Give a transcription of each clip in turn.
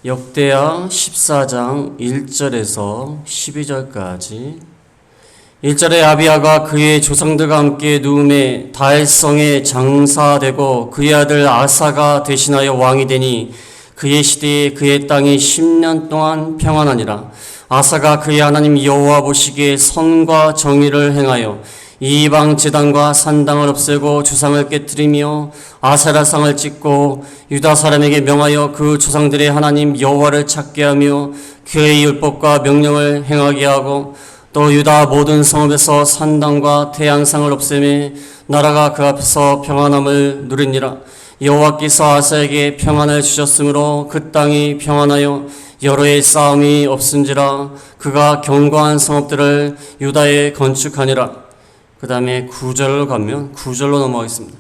역대하 14장 1절에서 12절까지 1절에 아비야가 그의 조상들과 함께 누움에 다엘성에 장사되고 그의 아들 아사가 대신하여 왕이 되니 그의 시대에 그의 땅이 10년 동안 평안하니라. 아사가 그의 하나님 여호와 보시기에 선과 정의를 행하여 이방 제단과 산당을 없애고 주상을 깨뜨리며 아세라상을 찍고 유다 사람에게 명하여 그 조상들의 하나님 여호와를 찾게 하며 그의 율법과 명령을 행하게 하고 또 유다 모든 성읍에서 산당과 태양상을 없애매 나라가 그 앞에서 평안함을 누리니라. 여호와께서 아사에게 평안을 주셨으므로 그 땅이 평안하여 여러 해의 싸움이 없은지라. 그가 견고한 성읍들을 유다에 건축하니라. 그 다음에 9절로 가면 9절로 넘어가겠습니다.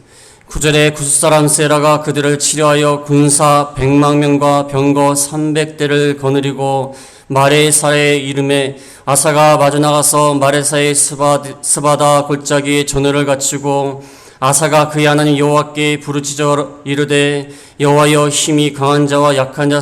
9절에 구스사람 세라가 그들을 치료하여 군사 100만 명과 병거 300대를 거느리고 마레사의 이름에 아사가 마주 나가서 마레사의 스바다 골짜기에 전열을 갖추고 아사가 그의 하나님 여호와께 부르짖어 이르되 여호와여 힘이 강한 자와 약한 자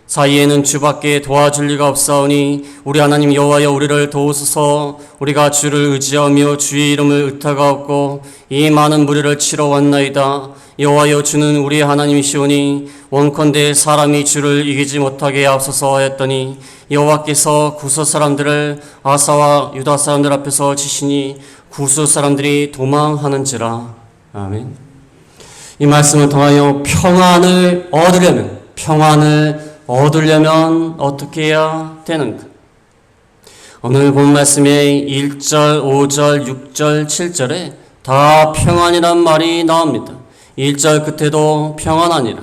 사이에는 주밖에 도와줄 리가 없사오니 우리 하나님 여호와여 우리를 도우소서. 우리가 주를 의지하며 주의 이름을 의탁하옵고 이 많은 무리를 치러 왔나이다. 여호와여 주는 우리 하나님이시오니 원컨대 사람이 주를 이기지 못하게 하옵소서 하였더니 여호와께서 구스 사람들을 아사와 유다 사람들 앞에서 치시니 구스 사람들이 도망하는지라. 아멘. 이 말씀을 통하여 평안을 얻으려면 어떻게 해야 되는가? 오늘 본 말씀의 1절, 5절, 6절, 7절에 다 평안이란 말이 나옵니다. 1절 끝에도 평안하니라.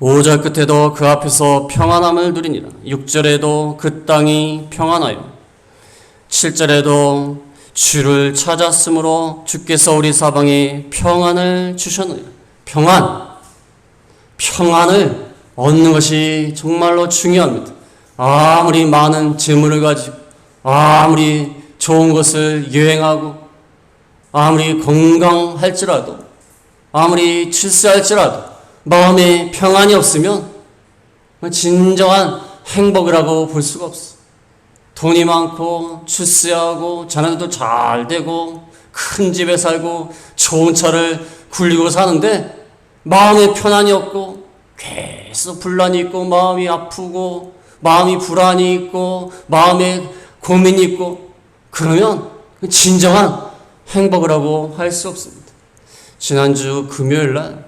5절 끝에도 그 앞에서 평안함을 누리니라. 6절에도 그 땅이 평안하여 7절에도 주를 찾았으므로 주께서 우리 사방에 평안을 주셨느니라. 평안을 얻는 것이 정말로 중요합니다. 아무리 많은 재물을 가지고 아무리 좋은 것을 여행하고 아무리 건강할지라도 아무리 출세할지라도 마음에 평안이 없으면 진정한 행복이라고 볼 수가 없어. 돈이 많고 출세하고 자녀들도 잘 되고 큰 집에 살고 좋은 차를 굴리고 사는데 마음에 편안이 없고 계속 분란이 있고 마음이 아프고 마음이 불안이 있고 마음에 고민이 있고 그러면 진정한 행복이라고 할 수 없습니다. 지난주 금요일날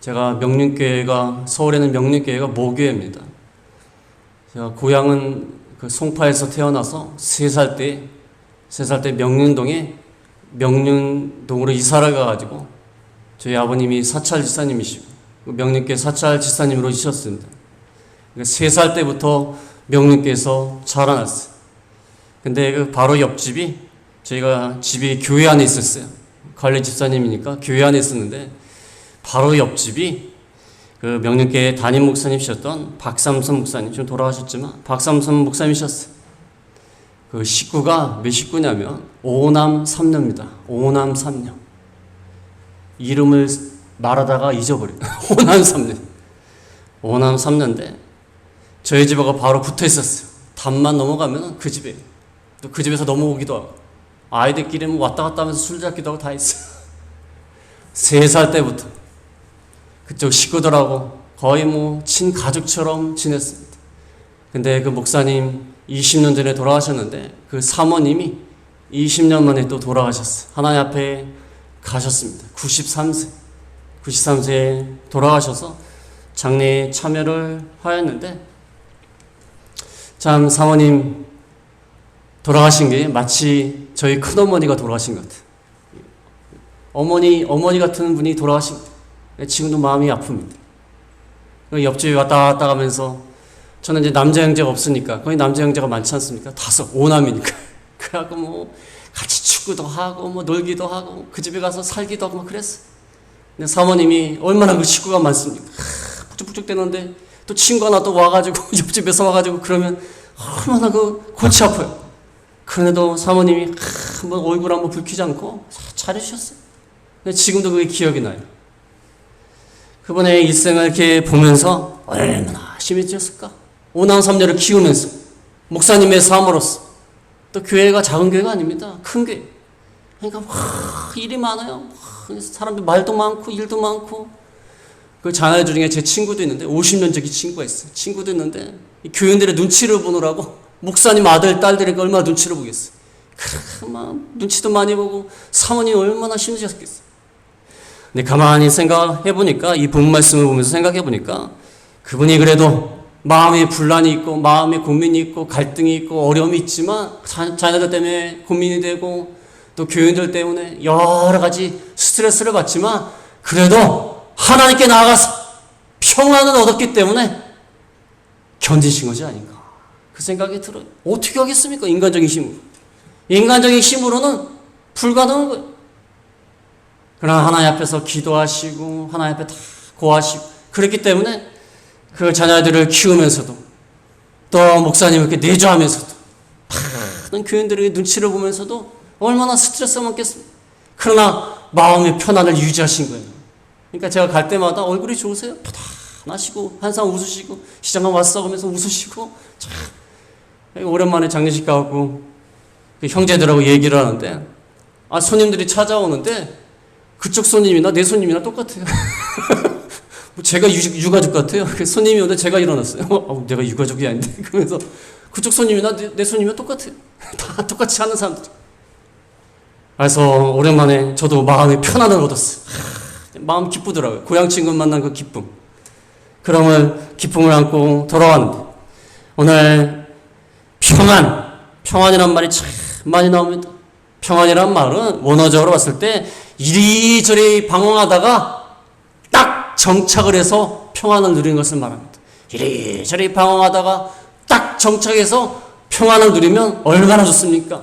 제가 명륜교회가 서울에는 명륜교회가 모교회입니다. 제가 고향은 그 송파에서 태어나서 3살 때 명륜동으로 이사를 가가지고 저희 아버님이 사찰 지사님이시고 명륜교회 사찰 지사님으로 지셨습니다. 3살 때부터 명륜교회에서 자라났어요. 근데 그 바로 옆집이 저희가 집이 교회 안에 있었어요. 관리 집사님이니까 교회 안에 있었는데 바로 옆집이 그 명륜교회 담임 목사님이셨던 박삼선 목사님, 지금 돌아가셨지만 박삼선 목사님이셨어요. 그 식구가 몇 식구냐면 5남 3녀입니다. 5남 3녀. 이름을 말하다가 잊어버려요. 5남 3녀인데 저희 집하고 바로 붙어 있었어요. 담만 넘어가면 그 집이에요. 또 그 집에서 넘어오기도 하고 아이들끼리는 왔다 갔다 하면서 술 잡기도 하고 다 했어요. 3살 때부터 그쪽 식구들하고 거의 친가족처럼 지냈습니다. 근데 그 목사님 20년 전에 돌아가셨는데 그 사모님이 20년 만에 또 돌아가셨어요. 하나님 앞에 가셨습니다. 93세에 돌아가셔서 장례에 참여를 하였는데 참 사모님 돌아가신 게 마치 저희 큰어머니가 돌아가신 것 같아요. 어머니 같은 분이 돌아가신 것 같아요. 지금도 마음이 아픕니다. 옆집에 왔다 갔다 가면서 저는 이제 남자 형제가 없으니까 거의 남자 형제가 많지 않습니까? 5남이니까 그래갖고 같이 축구도 하고 놀기도 하고 그 집에 가서 살기도 하고 그랬어요. 근데 사모님이 얼마나 그 식구가 많습니까? 북적북적 되는데 또 친구 하나 또 와가지고 옆집에서 와가지고 그러면 얼마나 골치 아파요. 그런데도 사모님이 한번 얼굴 한번 붉히지 않고 잘해주셨어요. 근데 지금도 그게 기억이 나요. 그분의 일생을 이렇게 보면서 얼마나 힘이 었을까. 오남 삼녀를 키우면서 목사님의 삶으로서 또 교회가 작은 교회가 아닙니다. 큰 교회. 그러니까 일이 많아요. 사람들 말도 많고 일도 많고. 그 자녀들 중에 제 친구도 있는데 50년 전기 친구가 있어요. 친구도 있는데 교인들의 눈치를 보느라고 목사님 아들 딸들에게 얼마나 눈치를 보겠어요. 막 눈치도 많이 보고 사모님 얼마나 힘드셨겠어요. 근데 가만히 생각해 보니까 이 본 말씀을 보면서 생각해 보니까 그분이 그래도 마음에 분란이 있고 마음에 고민이 있고 갈등이 있고 어려움이 있지만 자녀들 때문에 고민이 되고 또 교인들 때문에 여러 가지 스트레스를 받지만 그래도 하나님께 나아가서 평안을 얻었기 때문에 견디신 것이 아닌가 그 생각이 들어요. 어떻게 하겠습니까? 인간적인 힘으로. 인간적인 힘으로는 불가능한 거예요. 그러나 하나님 앞에서 기도하시고 하나님 앞에 다 고하시고 그렇기 때문에 그 자녀들을 키우면서도 또 목사님을 이렇게 내조하면서도 많은 교인들에게 눈치를 보면서도 얼마나 스트레스가 많겠습니까? 그러나 마음의 편안을 유지하신 거예요. 그러니까 제가 갈 때마다 얼굴이 좋으세요. 편안하시고 항상 웃으시고 시장에 왔어 하면서 웃으시고 참 오랜만에 장례식 가고 그 형제들하고 얘기를 하는데 손님들이 찾아오는데 그쪽 손님이나 내 손님이나 똑같아요. 제가 유가족 같아요. 손님이 오는데 제가 일어났어요. 내가 유가족이 아닌데. 그러면서 그쪽 손님이나 내 손님이나 똑같아요. 다 똑같이 하는 사람들. 그래서 오랜만에 저도 마음의 편안을 얻었어요. 마음 기쁘더라고요. 고향 친구 만난 그 기쁨. 기쁨을 안고 돌아왔는데 오늘 평안이란 말이 참 많이 나옵니다. 평안이란 말은 원어적으로 봤을 때 이리저리 방황하다가 딱 정착을 해서 평안을 누리는 것을 말합니다. 이리저리 방황하다가 딱 정착해서 평안을 누리면 얼마나 좋습니까?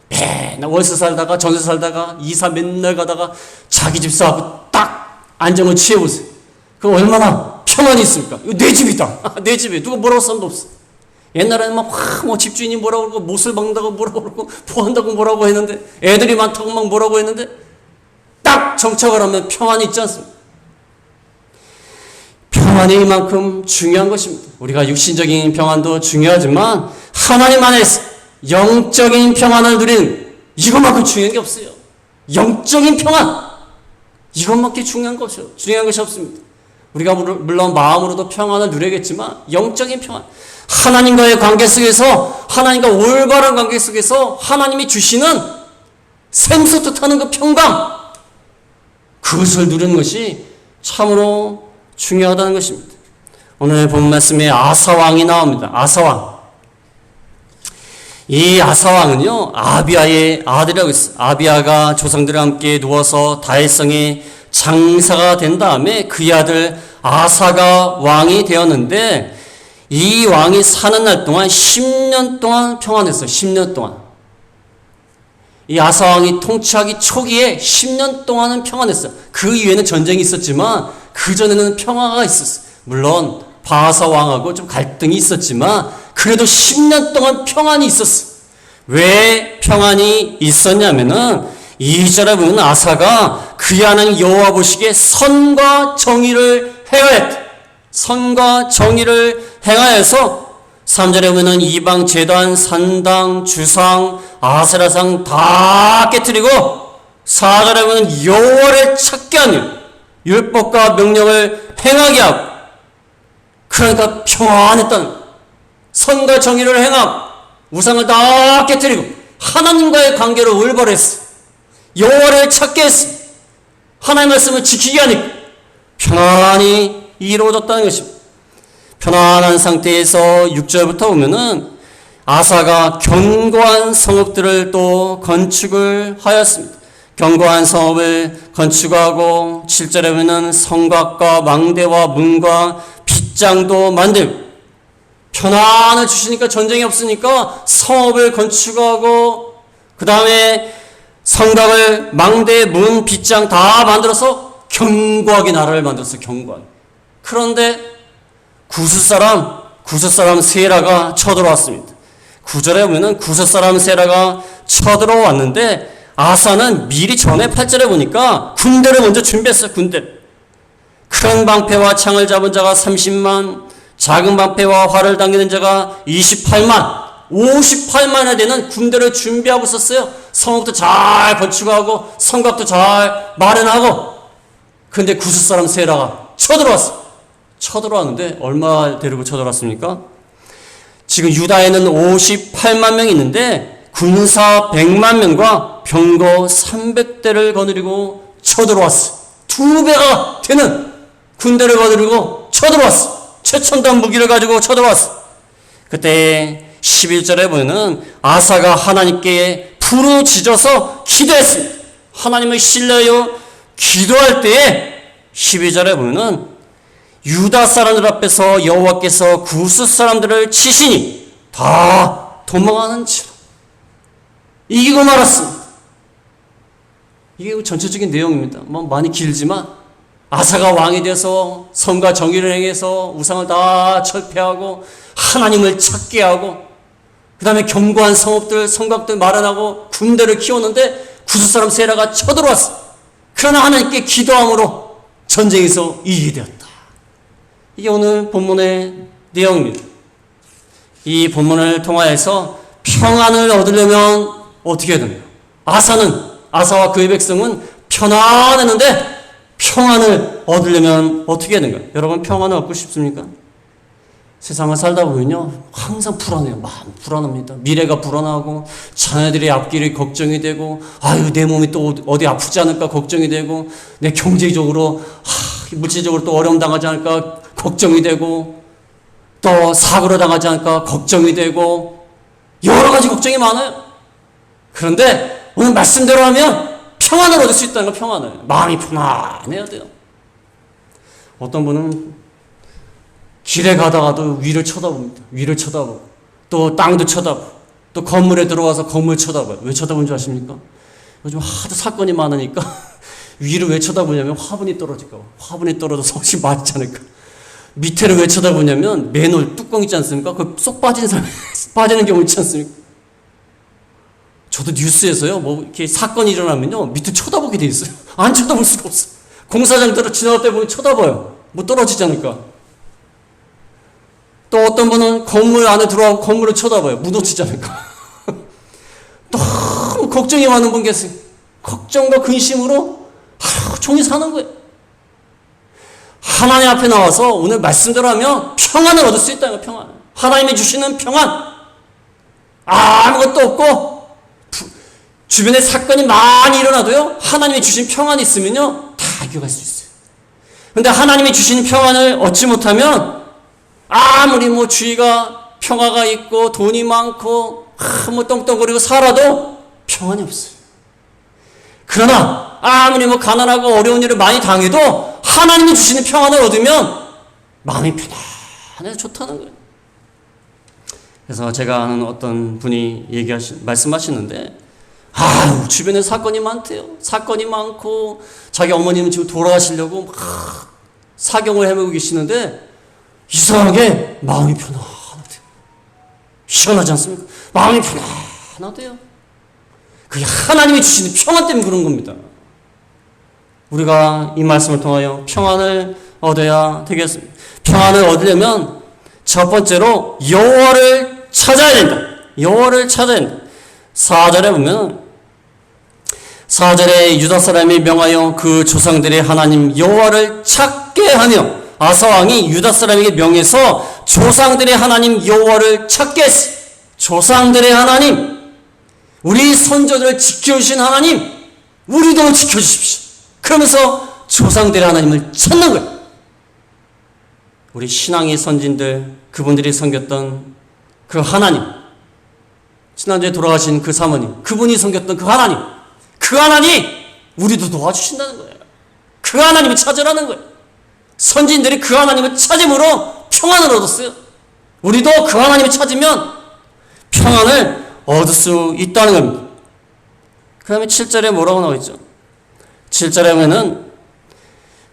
맨날 월세 살다가 전세 살다가 이사 맨날 가다가 자기 집 사고 딱 안정을 취해보세요. 그럼 얼마나 평안이 있습니까? 이거 내 집이다. 내 집에 누가 뭐라고 사람도 없어. 옛날에는 뭐 집주인이 뭐라고 그러고 못을 박는다고 뭐라고 그러고 보한다고 뭐라고 했는데 애들이 많다고 막 뭐라고 했는데 딱 정착을 하면 평안이 있지 않습니까? 평안이 이만큼 중요한 것입니다. 우리가 육신적인 평안도 중요하지만 하나님 안에서 영적인 평안을 누리는 이것만큼 중요한 게 없어요. 영적인 평안 이것만큼 중요한 것이 없습니다. 우리가 물론 마음으로도 평안을 누려야겠지만 영적인 평안 하나님과의 관계 속에서 하나님과 올바른 관계 속에서 하나님이 주시는 샘솟듯 하는 그 평강 그것을 누리는 것이 참으로 중요하다는 것입니다. 오늘 본 말씀에 아사왕이 나옵니다. 아사왕. 이 아사왕은요 아비아의 아들이라고 했어요. 아비아가 조상들과 함께 누워서 다윗성에 장사가 된 다음에 그의 아들 아사가 왕이 되었는데 이 왕이 사는 날 동안 10년 동안 평안했어요. 10년 동안. 이 아사왕이 통치하기 초기에 10년 동안은 평안했어요. 그 이후에는 전쟁이 있었지만 그전에는 평화가 있었어요. 물론 바하사 왕하고 좀 갈등이 있었지만 그래도 10년 동안 평안이 있었어요. 왜 평안이 있었냐면은 2절에 보면 아사가 그의 하나님 여호와 보시기에 선과 정의를 행하였다. 선과 정의를 행하여서 3절에 보면 이방 제단, 산당, 주상, 아세라상 다 깨뜨리고 4절에 보면 여호와를 찾게 하며 율법과 명령을 행하게 하고 그러니까 평안했다는 선과 정의를 행하고 우상을 다 깨뜨리고 하나님과의 관계를 올바로 했어. 여호와를 찾게 했어. 하나님의 말씀을 지키게 하니까 평안이 이루어졌다는 것입니다. 편안한 상태에서 6절부터 보면은 아사가 견고한 성읍들을 또 건축을 하였습니다. 견고한 성읍을 건축하고 7절에 보면은 성곽과 망대와 문과 빗장도 만들고 편안을 주시니까 전쟁이 없으니까 성읍을 건축하고 그 다음에 성곽을 망대, 문, 빗장 다 만들어서 견고하게 나라를 만들었어요. 견고하게. 그런데 구스사람 세라가 쳐들어왔습니다. 9절에 보면은 구스사람 세라가 쳐들어왔는데 아사는 미리 전에 8절에 보니까 군대를 먼저 준비했어요. 큰 방패와 창을 잡은 자가 30만, 작은 방패와 활을 당기는 자가 28만, 58만에 되는 군대를 준비하고 있었어요. 성읍도 잘 건축하고 성곽도 잘 마련하고. 근데 구스 사람 세라가 쳐들어왔어. 쳐들어왔는데 얼마 데리고 쳐들어왔습니까? 지금 유다에는 58만 명이 있는데 군사 100만 명과 병거 300대를 거느리고 쳐들어왔어. 2배가 되는 군대를 거느리고 쳐들어왔어. 최첨단 무기를 가지고 쳐들어왔어. 그때 11절에 보면은 아사가 하나님께 부르짖어서 기도했습니다. 하나님을 신뢰하여 기도할 때에 12절에 보면은 유다 사람들 앞에서 여호와께서 구스 사람들을 치시니 다 도망하는지라 이기고 말았습니다. 이게 전체적인 내용입니다. 뭐 많이 길지만 아사가 왕이 돼서 선과 정의를 행해서 우상을 다 철폐하고 하나님을 찾게 하고 그 다음에 견고한 성읍들 성곽들 마련하고 군대를 키웠는데 구스 사람 세라가 쳐들어왔어. 그러나 하나님께 기도함으로 전쟁에서 이기게 되었다. 이게 오늘 본문의 내용입니다. 이 본문을 통하여서 평안을 얻으려면 어떻게 해야 됩니까? 아사와 그의 백성은 편안했는데 평안을 얻으려면 어떻게 해야 되는가? 여러분 평안을 얻고 싶습니까? 세상을 살다 보면요 항상 불안해요. 마음 불안합니다. 미래가 불안하고 자녀들의 앞길이 걱정이 되고 아유 내 몸이 또 어디 아프지 않을까 걱정이 되고 내 경제적으로 물질적으로 또 어려움 당하지 않을까 걱정이 되고 또 사고로 당하지 않을까 걱정이 되고 여러 가지 걱정이 많아요. 그런데 오늘 말씀대로 하면 평안을 얻을 수 있다는 거. 평안을 마음이 편안해야 돼요. 어떤 분은 길에 가다가도 위를 쳐다봅니다. 위를 쳐다보고 또 땅도 쳐다보고 또 건물에 들어와서 건물 쳐다봐요. 왜 쳐다보는 줄 아십니까? 요즘 하도 사건이 많으니까 위를 왜 쳐다보냐면 화분이 떨어질까 봐. 화분이 떨어져서 혹시 맞지 않을까. 밑에를 왜 쳐다보냐면 맨홀 뚜껑 있지 않습니까? 그 쏙 빠진 사람 빠지는 경우 있지 않습니까? 저도 뉴스에서요 뭐 이렇게 사건이 일어나면요 밑에 쳐다보게 돼 있어요. 안 쳐다볼 수가 없어. 공사장 들어 지나갈 때 보면 쳐다봐요. 뭐 떨어지지 않을까. 또 어떤 분은 건물 안에 들어가고 건물을 쳐다봐요. 무너지지 않을까. 너무 걱정이 많은 분 계세요. 걱정과 근심으로 하루 종일 사는 거예요. 하나님 앞에 나와서 오늘 말씀대로 하면 평안을 얻을 수 있다는 거예요. 평안. 하나님이 주시는 평안. 아무것도 없고 주변에 사건이 많이 일어나도요 하나님이 주신 평안이 있으면요 다 이겨갈 수 있어요. 그런데 하나님이 주신 평안을 얻지 못하면 아무리 뭐 주위가 평화가 있고 돈이 많고 뭐 떵떵거리고 살아도 평안이 없어요. 그러나 아무리 뭐 가난하고 어려운 일을 많이 당해도 하나님이 주시는 평안을 얻으면 마음이 편안해서 좋다는 거예요. 그래서 제가 아는 어떤 분이 말씀하시는데 아유 주변에 사건이 많대요. 사건이 많고 자기 어머님은 지금 돌아가시려고 막 사경을 헤매고 계시는데 이상하게 마음이 편안하대요. 시원하지 않습니까? 마음이 편안하대요. 그게 하나님이 주시는 평안 때문에 그런 겁니다. 우리가 이 말씀을 통하여 평안을 얻어야 되겠습니다. 평안을 얻으려면 첫 번째로 여호와를 찾아야 된다. 여호와를 찾아야 된다. 4절에 보면 4절에 유다 사람이 명하여 그 조상들의 하나님 여호와를 찾게 하며 아사 왕이 유다 사람에게 명해서 조상들의 하나님 여호와를 찾게 했어. 조상들의 하나님, 우리 선조들을 지켜주신 하나님, 우리도 지켜주십시오. 그러면서 조상들의 하나님을 찾는 거예요. 우리 신앙의 선진들, 그분들이 섬겼던 그 하나님, 지난주에 돌아가신 그 사모님, 그분이 섬겼던 그 하나님 우리도 도와주신다는 거예요. 그 하나님을 찾으라는 거예요. 선진들이 그 하나님을 찾음으로 평안을 얻었어요. 우리도 그 하나님을 찾으면 평안을 얻을 수 있다는 겁니다. 그 다음에 7절에 뭐라고 나와 있죠? 7절에 보면은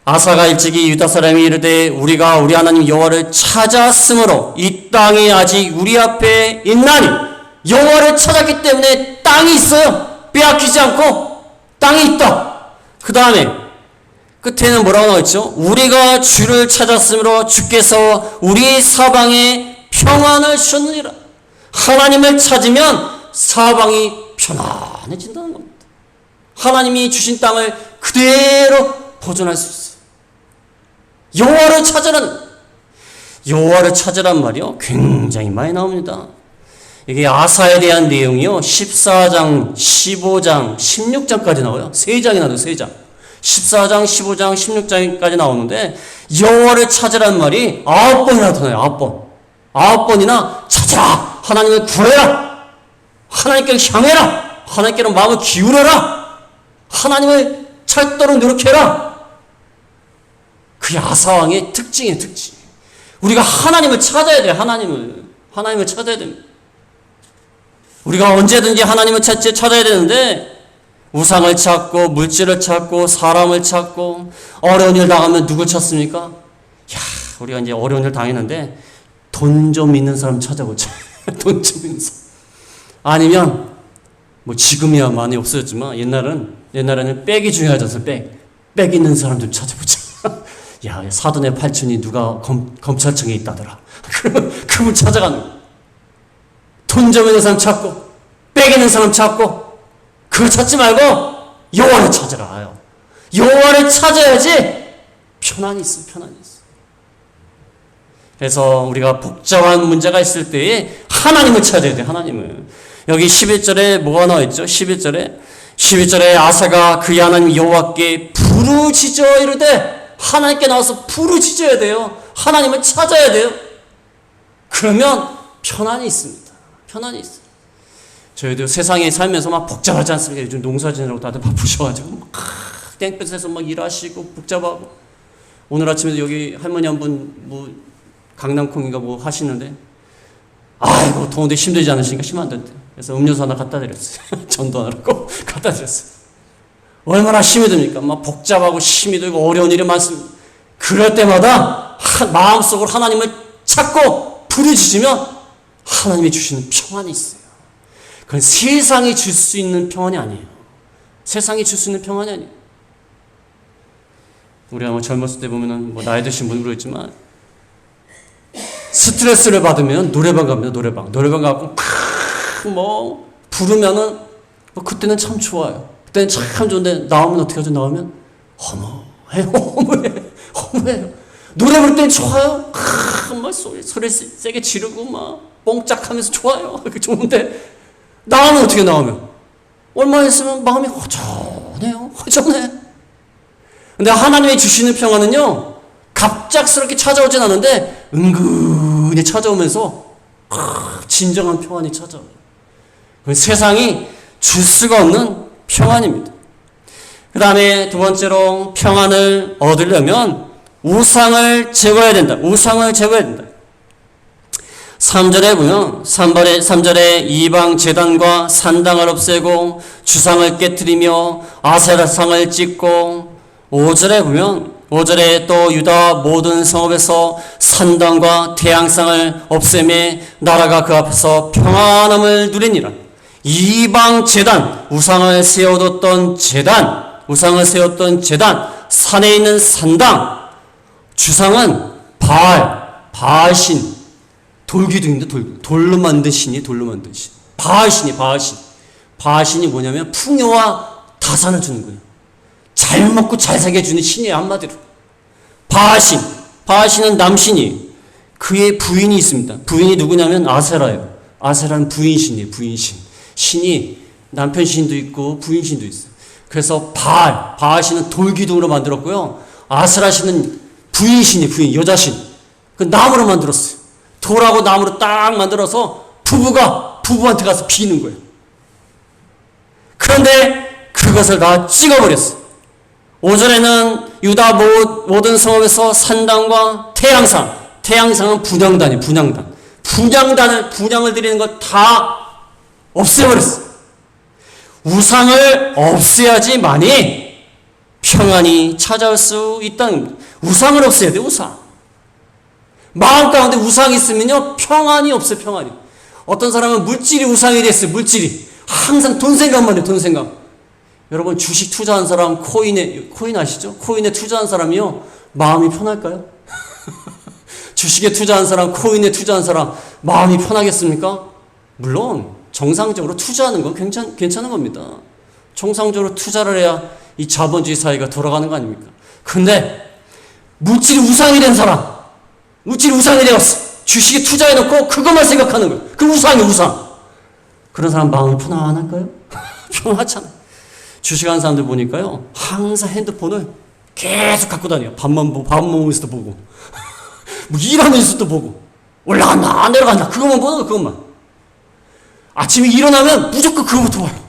아사가 일찍이 유다 사람이 이르되 우리가 우리 하나님 여호와를 찾았으므로 이 땅이 아직 우리 앞에 있나니. 여호와를 찾았기 때문에 땅이 있어요. 빼앗기지 않고 땅이 있다. 그 다음에 끝에는 뭐라고 나와있죠? 우리가 주를 찾았으므로 주께서 우리 사방에 평안을 주셨느니라. 하나님을 찾으면 사방이 편안해진다는 겁니다. 하나님이 주신 땅을 그대로 보존할 수 있어요. 여호와를 찾으라는, 여호와를 찾으란 말이요 굉장히 많이 나옵니다. 이게 아사에 대한 내용이요 14장, 15장, 16장까지 나와요. 3장이 나와요. 3장. 14장, 15장, 16장까지 나오는데 여호와를 찾으란 말이 9번이나 나타나요. 9번이나 찾아라, 하나님을 구해라, 하나님께로 향해라, 하나님께로 마음을 기울여라, 하나님을 찾도록 노력해라. 그게 아사왕의 특징이에요. 특징. 우리가 하나님을 찾아야 돼요. 하나님을 찾아야 됩니다. 우리가 언제든지 하나님을 찾아야 되는데 우상을 찾고 물질을 찾고 사람을 찾고 어려운 일 당하면 누굴 찾습니까? 야, 우리가 이제 어려운 일 당했는데 돈 좀 있는 사람 찾아보자. 돈 좀 있는 사람. 아니면 뭐 지금이야 많이 없어졌지만 옛날에는 백이 중요하잖아요. 백 있는 사람 좀 찾아보자. 야, 사돈의 팔촌이 누가 검찰청에 있다더라. 그분 찾아가는 거예요. 돈 좀 있는 사람 찾고 백 있는 사람 찾고 그걸 찾지 말고 여호와를 찾으라. 여호와를 찾아야지 편안이 있어요. 편안이 있어요. 그래서 우리가 복잡한 문제가 있을 때에 하나님을 찾아야 돼요. 하나님을. 여기 11절에 뭐가 나와있죠? 11절에 아사가 그의 하나님 여호와께 부르짖어 이르되, 하나님께 나와서 부르짖어야 돼요. 하나님을 찾아야 돼요. 그러면 편안이 있습니다. 편안이 있어요. 저희도 세상에 살면서 막 복잡하지 않습니까? 요즘 농사 지느라고 다들 바쁘셔가지고 막 땡볕에서 막 일하시고 복잡하고, 오늘 아침에도 여기 할머니 한 분 뭐 강낭콩인가 뭐 하시는데 아이고 더운데 힘들지 않으시니까 힘 안 된대. 그래서 음료수 하나 갖다 드렸어요. 전도 하라고 갖다 드렸어요. 얼마나 힘이 듭니까? 막 복잡하고 힘이 들고 어려운 일이 많습니다. 그럴 때마다 마음속으로 하나님을 찾고 부르짖으면 하나님이 주시는 평안이 있어요. 그건 세상이 줄 수 있는 평안이 아니에요. 세상이 줄 수 있는 평안이 아니에요. 우리가 뭐 젊었을 때 보면은 뭐 나이 드신 분으로 있지만 스트레스를 받으면 노래방 갑니다. 노래방 가고 뭐 부르면은 뭐 그때는 참 좋아요. 그때는 참 좋은데 나오면 어떻게 하죠? 나오면 허무해요. 노래 부를 땐 좋아요. 막 소리 세게 지르고 막 뽕짝하면서 좋아요. 좋은데 나오면 어떻게 나오면 얼마 있으면 마음이 허전해. 근데 하나님이 주시는 평안은요 갑작스럽게 찾아오진 않은데 은근히 찾아오면서 진정한 평안이 찾아와요. 세상이 줄 수가 없는 평안입니다. 그 다음에 두 번째로 평안을 얻으려면 우상을 제거해야 된다. 3절에 보면 3절에 이방 제단과 산당을 없애고 주상을 깨뜨리며 아세라상을 찍고, 5절에 보면 5절에 또 유다 모든 성읍에서 산당과 태양상을 없애매 나라가 그 앞에서 평안함을 누리니라. 이방 제단, 우상을 세워뒀던 제단, 산에 있는 산당, 주상은 바알신, 돌기둥인데 돌로 만든 신이 바알신이 뭐냐면 풍요와 다산을 주는 거예요. 잘 먹고 잘 살게 해주는 신이에요. 한마디로 바알신은 남신이, 그의 부인이 있습니다. 부인이 누구냐면 아세라예요. 아세라는 부인신이에요. 신이 남편 신도 있고 부인 신도 있어요. 그래서 바알신은 돌기둥으로 만들었고요. 아세라 신은 부인 여자신. 그 나무로 만들었어요. 돌하고 나무로 딱 만들어서 부부한테 가서 비는 거예요. 그런데 그것을 다 찍어버렸어요. 5절에는 유다 모든 성읍에서 산당과 태양상은 분향단이에요. 분향을 드리는 걸 다 없애버렸어요. 우상을 없애야지만이 평안이 찾아올 수 있다는 겁니다. 우상을 없애야 돼요. 마음 가운데 우상이 있으면요 평안이 없어요. 평안이. 어떤 사람은 물질이 우상이 됐어요. 물질이 항상 돈 생각만 해요. 돈 생각. 여러분 주식 투자한 사람, 코인 아시죠? 코인에 투자한 사람이요, 마음이 편할까요? 주식에 투자한 사람, 코인에 투자한 사람, 마음이 편하겠습니까? 물론 정상적으로 투자하는 건 괜찮은 겁니다. 정상적으로 투자를 해야 이 자본주의 사회가 돌아가는 거 아닙니까? 근데 물질이 우상이 된 사람, 물질이 우상이 되었어. 주식에 투자해놓고 그것만 생각하는 거예요. 그 우상이 우상. 그런 사람 마음이 편안할까요? 편하잖아요. 주식하는 사람들 보니까요, 항상 핸드폰을 계속 갖고 다녀요. 밥 먹으면서도 보고, 뭐 일하면서도 보고, 올라간다, 내려간다, 그것만 보는 거, 그것만. 아침에 일어나면 무조건 그거부터 봐요.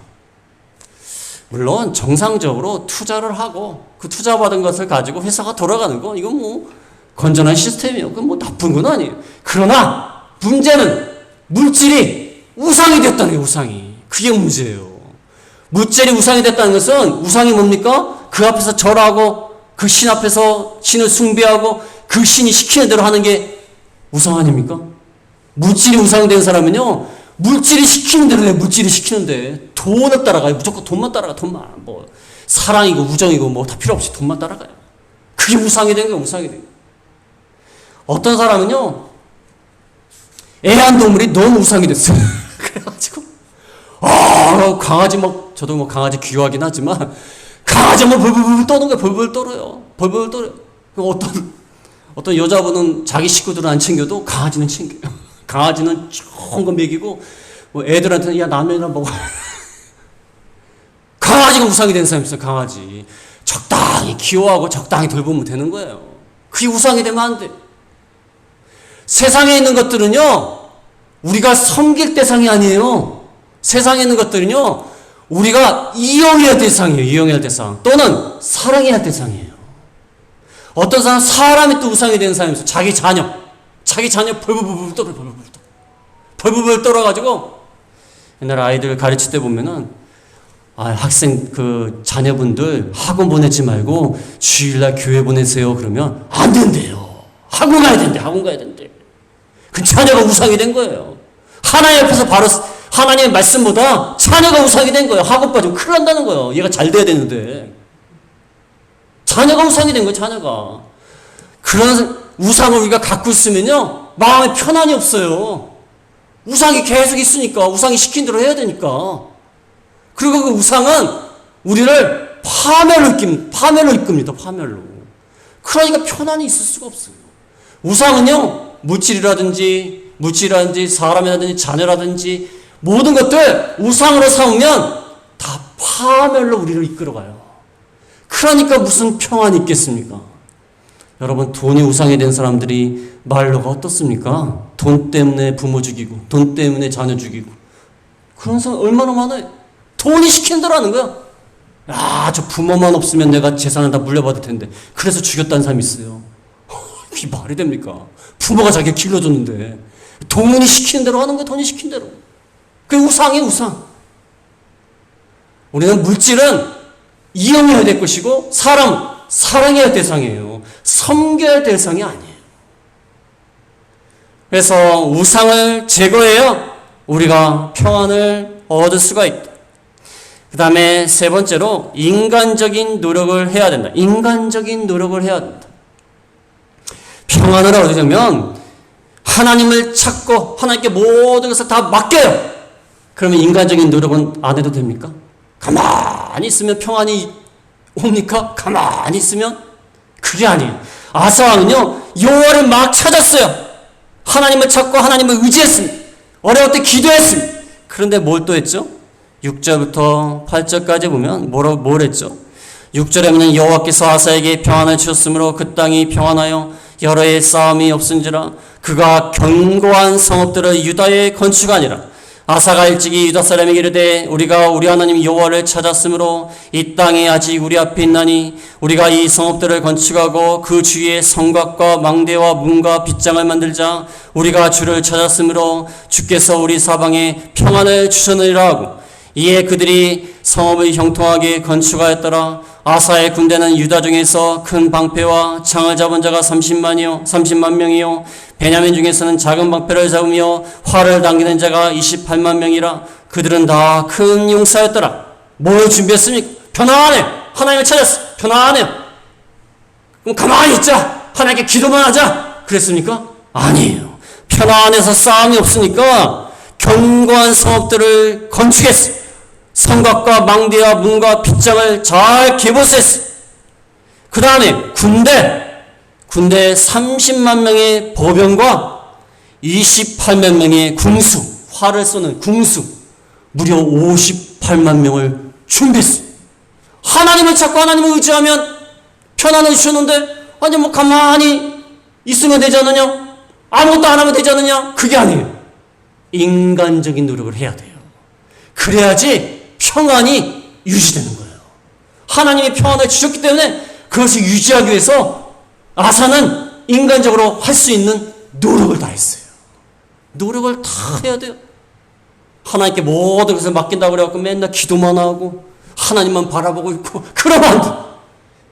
물론 정상적으로 투자를 하고 그 투자받은 것을 가지고 회사가 돌아가는 거, 이건 뭐 건전한 시스템이에요. 그건 뭐 나쁜 건 아니에요. 그러나 문제는 물질이 우상이 됐다는 게, 우상이. 그게 문제예요. 물질이 우상이 됐다는 것은, 우상이 뭡니까? 그 앞에서 절하고 그 신 앞에서 신을 숭배하고 그 신이 시키는 대로 하는 게 우상 아닙니까? 물질이 우상이 된 사람은요, 물질이 시키는 대로 해. 물질이 시키는데 돈을 따라가요. 무조건 돈만 따라가. 돈만. 뭐 사랑이고 우정이고 뭐 다 필요 없이 돈만 따라가요. 그게 우상이 된 거예요. 우상이 된 거예요. 어떤 사람은요, 애완동물이 너무 우상이 됐어요. 그래가지고 강아지 막, 저도 뭐 강아지 귀여워하긴 하지만 강아지 뭐 벌벌 떠는 거예요. 벌벌 떨어요. 벌벌 떨어요. 어떤 여자분은 자기 식구들은 안 챙겨도 강아지는 챙겨요. 강아지는 좋은 거 먹이고, 뭐 애들한테는 야 라면이나 먹어. 강아지가 우상이 된 사람이 있어요. 강아지 적당히 귀여워하고 적당히 돌보면 되는 거예요. 그게 우상이 되면 안 돼. 세상에 있는 것들은요, 우리가 섬길 대상이 아니에요. 세상에 있는 것들은요, 우리가 이용해야 할 대상이에요. 이용해야 할 대상, 또는 사랑해야 할 대상이에요. 어떤 사람, 사람이 또 우상이 되는 사람이 있어요. 자기 자녀 벌벌 떨어가지고, 옛날에 아이들 가르칠 때 보면은, 학생 그 자녀분들 학원 보내지 말고 주일날 교회 보내세요. 그러면 안 된대요. 학원 가야 된대. 그 자녀가 우상이 된 거예요. 하나님 앞에서 바로 하나님의 말씀보다 자녀가 우상이 된 거예요. 학원 빠지면 큰일 난다는 거예요. 얘가 잘 돼야 되는데. 자녀가 우상이 된 거예요. 자녀가. 그런 우상을 우리가 갖고 있으면요, 마음에 편안이 없어요. 우상이 계속 있으니까, 우상이 시킨 대로 해야 되니까. 그리고 그 우상은 우리를 파멸로 이끕니다. 파멸로. 그러니까 편안히 있을 수가 없어요. 우상은요, 물질이라든지 사람이라든지 자녀라든지 모든 것들 우상으로 삼으면 다 파멸로 우리를 이끌어가요. 그러니까 무슨 평안이 있겠습니까? 여러분, 돈이 우상이 된 사람들이 말로가 어떻습니까? 돈 때문에 부모 죽이고, 돈 때문에 자녀 죽이고, 그런 사람 얼마나 많아요. 돈이 시키는 대로 하는 거야. 저 부모만 없으면 내가 재산을 다 물려받을 텐데, 그래서 죽였다는 사람이 있어요. 이게 말이 됩니까? 부모가 자기가 길러줬는데 돈이 시키는 대로 하는 거야. 돈이 시키는 대로. 그게 우상이에요. 우상. 우리는 물질은 이용해야 될 것이고, 사랑해야 할 대상이에요. 섬겨야 할 대상이 아니에요. 그래서 우상을 제거해야 우리가 평안을 얻을 수가 있다. 그 다음에 세 번째로, 인간적인 노력을 해야 된다. 인간적인 노력을 해야 된다. 평안을 얻으려면 하나님을 찾고 하나님께 모든 것을 다 맡겨요. 그러면 인간적인 노력은 안 해도 됩니까? 가만히 있으면 평안이 옵니까? 가만히 있으면? 그게 아니에요. 아사왕은요, 여호와를 막 찾았어요. 하나님을 찾고 하나님을 의지했습니다. 어려울 때 기도했습니다. 그런데 뭘 또 했죠? 6절부터 8절까지 보면 뭘 했죠? 6절에는 여호와께서 아사에게 평안을 주셨으므로 그 땅이 평안하여 여러 해의 싸움이 없은지라. 그가 견고한 성읍들을 유다에 건축하니라. 아사가 일찍이 유다 사람에게 이르되 우리가 우리 하나님 여호와를 찾았으므로 이 땅이 아직 우리 앞에 있나니 우리가 이 성읍들을 건축하고 그 주위에 성곽과 망대와 문과 빗장을 만들자. 우리가 주를 찾았으므로 주께서 우리 사방에 평안을 주셨느니라 하고, 이에 그들이 성읍을 형통하게 건축하였더라. 아사의 군대는 유다 중에서 큰 방패와 창을 잡은 자가 30만 명이요 베냐민 중에서는 작은 방패를 잡으며 활을 당기는 자가 28만 명이라. 그들은 다 큰 용사였더라. 뭘 준비했습니까? 편안해. 하나님을 찾았어. 편안해요. 그럼 가만히 있자. 하나님께 기도만 하자. 그랬습니까? 아니에요. 편안해서 싸움이 없으니까 견고한 성읍들을 건축했어. 성곽과 망대와 문과 빗장을 잘 기부했어. 그 다음에 군대 30만 명의 보병과 28만 명의 궁수, 활을 쏘는 궁수, 무려 58만 명을 준비했어요. 하나님을 찾고 하나님을 의지하면 편안을 주셨는데, 아니 뭐 가만히 있으면 되지 않느냐? 아무것도 안 하면 되지 않느냐? 그게 아니에요. 인간적인 노력을 해야 돼요. 그래야지 평안이 유지되는 거예요. 하나님이 평안을 주셨기 때문에 그것을 유지하기 위해서 아사는 인간적으로 할 수 있는 노력을 다 했어요. 노력을 다 해야 돼요. 하나님께 모든 것을 맡긴다고 그래갖고 맨날 기도만 하고 하나님만 바라보고 있고 그러면 안 돼.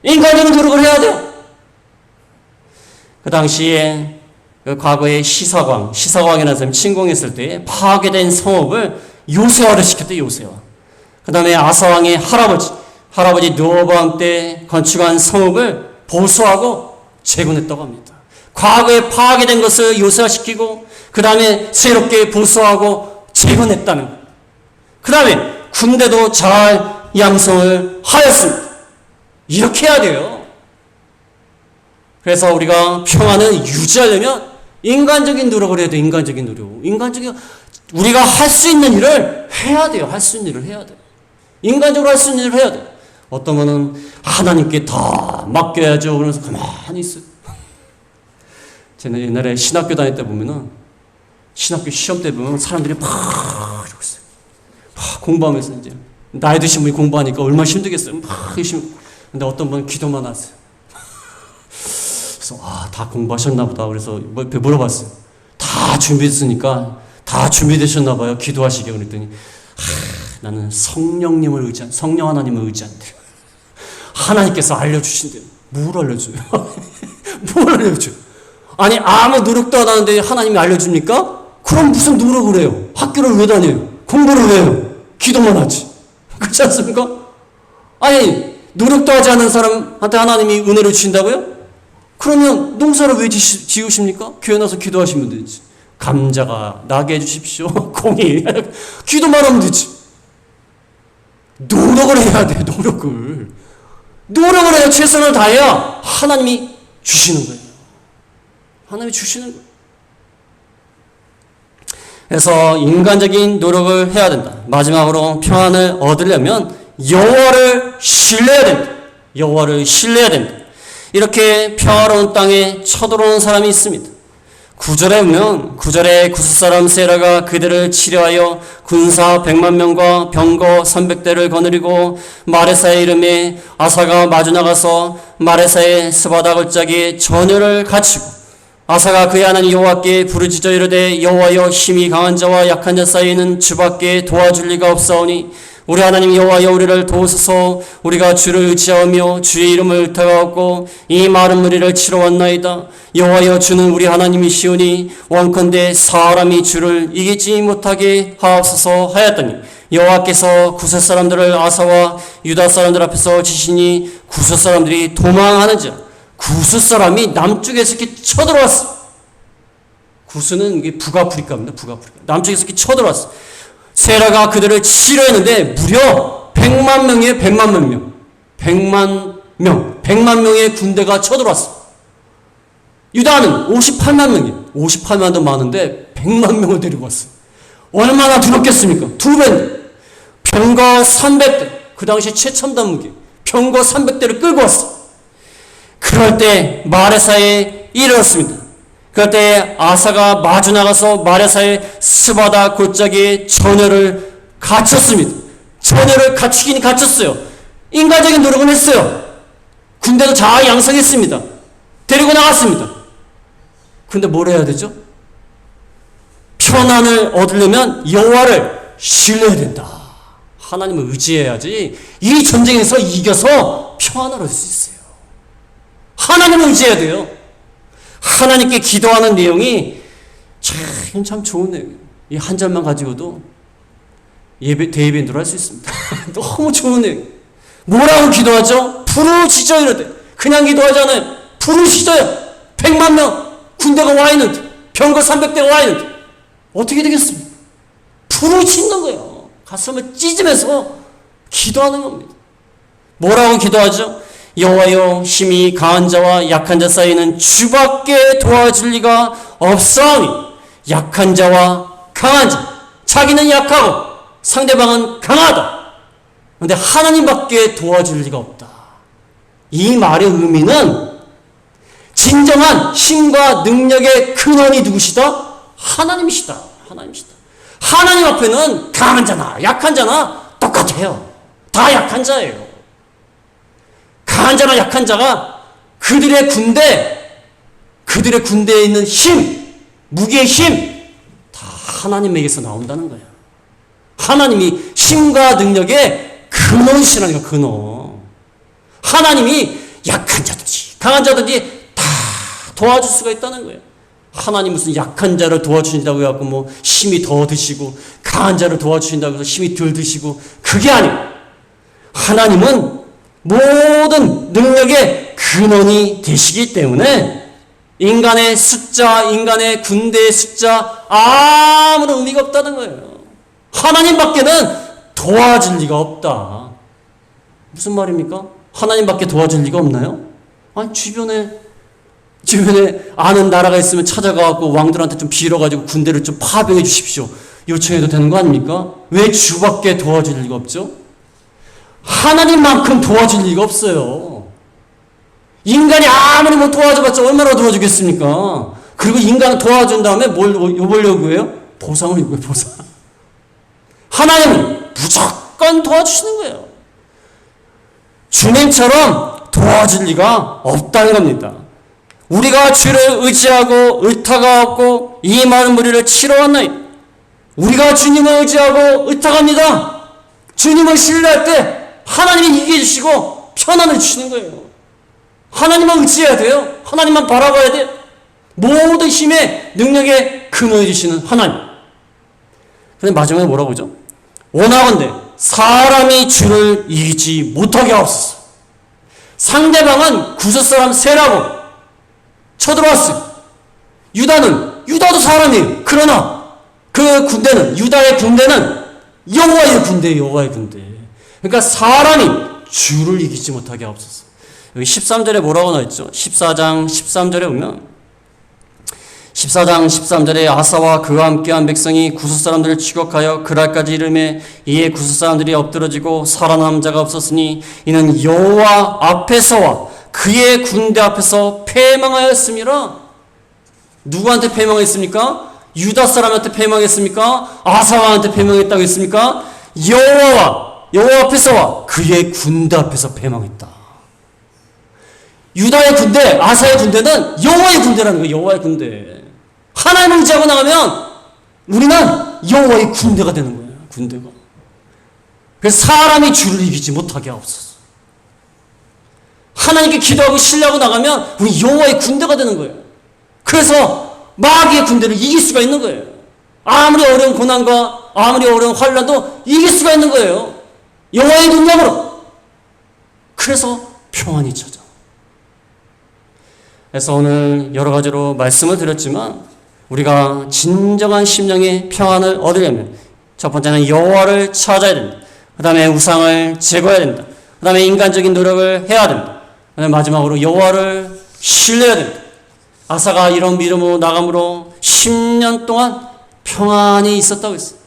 인간적인 노력을 해야 돼요. 그 당시에 그 과거에 시사왕이라는 사람이 침공했을 때 파괴된 성읍을 요새화를 시켰대요. 요새화. 그 다음에 아사왕의 할아버지 르호보암 때 건축한 성읍을 보수하고 재건했다고 합니다. 과거에 파괴된 것을 요새화시키고 그 다음에 새롭게 보수하고 재건했다는 거예요. 그 다음에 군대도 잘 양성을 하였습니다. 이렇게 해야 돼요. 그래서 우리가 평안을 유지하려면 인간적인 노력을 해야 돼요. 인간적인 노력. 우리가 할 수 있는 일을 해야 돼요. 할 수 있는 일을 해야 돼요. 인간적으로 할 수 있는 일을 해야 돼요. 어떤 분은 하나님께 다 맡겨야죠. 그러면서 가만히 있어요. 제가 옛날에 신학교 다닐 때 보면은 신학교 시험 때 보면 사람들이 막 이러고 있어요. 막 공부하면서 이제 나이 드신 분이 공부하니까 얼마나 힘들겠어요. 막 열심히. 근데 어떤 분은 기도만 하세요. 그래서 다 공부하셨나 보다. 그래서 물어봤어요. 다 준비됐으니까 다 준비되셨나 봐요. 기도하시게. 그랬더니 나는 성령 하나님을 의지한대요. 하나님께서 알려주신대요. 뭘 알려줘요? 뭘 알려줘요? 아니 아무 노력도 안 하는데 하나님이 알려줍니까? 그럼 무슨 노력을 해요? 학교를 왜 다녀요? 공부를 왜 해요? 기도만 하지. 그렇지 않습니까? 아니 노력도 하지 않은 사람한테 하나님이 은혜를 주신다고요? 그러면 농사를 왜 지으십니까? 교회 나서 기도하시면 되지. 감자가 나게 해주십시오. 공이 기도만 하면 되지. 노력을 해야 돼. 노력을 해야 최선을 다해야 하나님이 주시는 거예요. 하나님이 주시는 거예요. 그래서 인간적인 노력을 해야 된다. 마지막으로 평안을 얻으려면 여호와를 신뢰해야 된다. 여호와를 신뢰해야 된다. 이렇게 평화로운 땅에 쳐들어오는 사람이 있습니다. 9절에 보면 9절에 구스사람 세라가 그들을 치려하여 군사 100만 명과 병거 300대를 거느리고 마레사의 이름에 아사가 마주 나가서 마레사의 스바다 골짜기에 전열을 갖추고 아사가 그의 하나님 여호와께 부르짖어 이르되 여호와여 힘이 강한 자와 약한 자 사이에는 주밖에 도와줄 리가 없사오니 우리 하나님 여호와여 우리를 도우소서. 우리가 주를 의지하며 주의 이름을 의탁하옵고 이 마른 무리를 치러 왔나이다. 여호와여 주는 우리 하나님이시오니 원컨대 사람이 주를 이기지 못하게 하옵소서 하였더니 여호와께서 구스 사람들을 아사와 유다 사람들 앞에서 지시니 구스 사람들이 도망하는지라. 구스 사람이 남쪽에서 이렇게 쳐들어왔어. 구스는 이게 북아프리카입니다. 남쪽에서 이렇게 쳐들어왔어. 세라가 그들을 치려 했는데 무려 100만 명이에요. 100만 명의 군대가 쳐들어왔어. 유다는 58만 명이에요. 58만도 많은데 100만 명을 데리고 왔어. 얼마나 두렵겠습니까? 2배인데. 병거 300대. 그 당시 최첨단 무기. 병거 300대를 끌고 왔어. 그럴 때 마레사에 이르렀습니다. 그럴 때 아사가 마주 나가서 마레사의 스바다 골짜기에 전열을 갖췄습니다. 전열을 갖추긴 갖췄어요. 인간적인 노력은 했어요. 군대도 잘 양성했습니다. 데리고 나갔습니다. 근데 뭘 해야 되죠? 평안을 얻으려면 여호와를 신뢰해야 된다. 하나님을 의지해야지 이 전쟁에서 이겨서 평안을 얻을 수 있어요. 하나님을 의지해야 돼요. 하나님께 기도하는 내용이 참 좋은 내용이에요. 이 한 절만 가지고도 대예배인도를 할 수 있습니다. 너무 좋은 내용. 뭐라고 기도하죠? 부르짖어 이르되. 그냥 기도하지 않아요. 부르짖어요. 100만 명 군대가 와 있는데, 병거 300대가 와 있는데 어떻게 되겠습니까? 부르짖는 거예요. 가슴을 찢으면서 기도하는 겁니다. 뭐라고 기도하죠? 여호와여, 힘이 강한 자와 약한 자 사이에는 주밖에 도와줄 리가 없사오니 약한 자와 강한 자, 자기는 약하고 상대방은 강하다. 그런데 하나님밖에 도와줄 리가 없다. 이 말의 의미는 진정한 힘과 능력의 근원이 누구시다? 하나님이시다. 하나님이시다. 하나님 앞에는 강한 자나 약한 자나 똑같아요. 다 약한 자예요. 강한 자나 약한 자가 그들의 군대에 있는 힘, 무기의 힘, 다 하나님에게서 나온다는 거예요. 하나님이 힘과 능력의 근원이시라니까, 근원. 하나님이 약한 자든지 강한 자든지 다 도와줄 수가 있다는 거예요. 하나님 무슨 약한 자를 도와주신다고 해갖고 뭐 힘이 더 드시고 강한 자를 도와주신다고 해서 힘이 덜 드시고, 그게 아니고 하나님은 모든 능력의 근원이 되시기 때문에 인간의 숫자, 인간의 군대의 숫자 아무런 의미가 없다는 거예요. 하나님밖에는 도와줄 리가 없다. 무슨 말입니까? 하나님밖에 도와줄 리가 없나요? 아니, 주변에 아는 나라가 있으면 찾아가고 왕들한테 좀 빌어가지고 군대를 좀 파병해 주십시오, 요청해도 되는 거 아닙니까? 왜 주밖에 도와줄 리가 없죠? 하나님만큼 도와줄 리가 없어요. 인간이 아무리 뭐 도와줘봤자 얼마나 도와주겠습니까? 그리고 인간을 도와준 다음에 뭘 요구하려고 해요? 보상을 요구해요, 보상. 하나님은 무조건 도와주시는 거예요. 주님처럼 도와줄 리가 없다는 겁니다. 우리가 주를 의지하고 의타가 없고 이 많은 무리를 치러 왔나이다. 우리가 주님을 의지하고 의탁합니다. 주님을 신뢰할 때 하나님이 이겨주시고 편안을 주시는 거예요. 하나님만 의지해야 돼요. 하나님만 바라봐야 돼요. 모든 힘의 능력의 근원이 되시는 하나님. 그런데 마지막에 뭐라고 하죠? 원하건대 사람이 주를 이기지 못하게 하옵소서. 상대방은 구스 사람 세라고 쳐들어왔어요. 유다도 사람이에요. 그러나 그 군대는, 유다의 군대는 여호와의 군대예요. 여호와의 군대. 그러니까 사람이 주를 이기지 못하게 하옵소서. 여기 13절에 뭐라고 나와있죠? 14장 13절에 보면 14장 13절에 아사와 그와 함께한 백성이 구스 사람들을 추격하여 그랄까지 이르매 이에 구스 사람들이 엎드러지고 살아남은 자가 없었으니 이는 여호와 앞에서와 그의 군대 앞에서 패망하였음이라. 누구한테 패망했습니까? 유다 사람한테 패망했습니까? 아사와한테 패망했다고 했습니까? 여호와 앞에서와 그의 군대 앞에서 패망했다. 유다의 군대, 아사의 군대는 여호와의 군대라는 거예요. 여호와의 군대. 하나님을 의지하고 나가면 우리는 여호와의 군대가 되는 거예요. 군대가. 그래서 사람이 주를 이기지 못하게 하옵소서. 하나님께 기도하고 신뢰하고 나가면 우리 여호와의 군대가 되는 거예요. 그래서 마귀의 군대를 이길 수가 있는 거예요. 아무리 어려운 고난과 아무리 어려운 환난도 이길 수가 있는 거예요. 여호와의 능력으로. 그래서 평안이 찾아. 그래서 오늘 여러 가지로 말씀을 드렸지만 우리가 진정한 심령의 평안을 얻으려면 첫 번째는 여호와를 찾아야 된다. 그 다음에 우상을 제거해야 된다. 그 다음에 인간적인 노력을 해야 된다. 그 다음에 마지막으로 여호와를 신뢰해야 된다. 아사가 이런 믿음으로 나감으로 10년 동안 평안이 있었다고 했어요.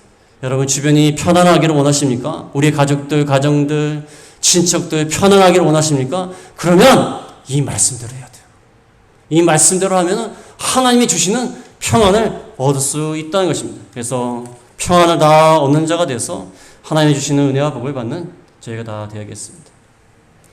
여러분 주변이 편안하기를 원하십니까? 우리 가족들, 가정들, 친척들 편안하기를 원하십니까? 그러면 이 말씀대로 해야 돼요. 이 말씀대로 하면 하나님이 주시는 평안을 얻을 수 있다는 것입니다. 그래서 평안을 다 얻는 자가 돼서 하나님이 주시는 은혜와 복을 받는 저희가 다 되어야겠습니다.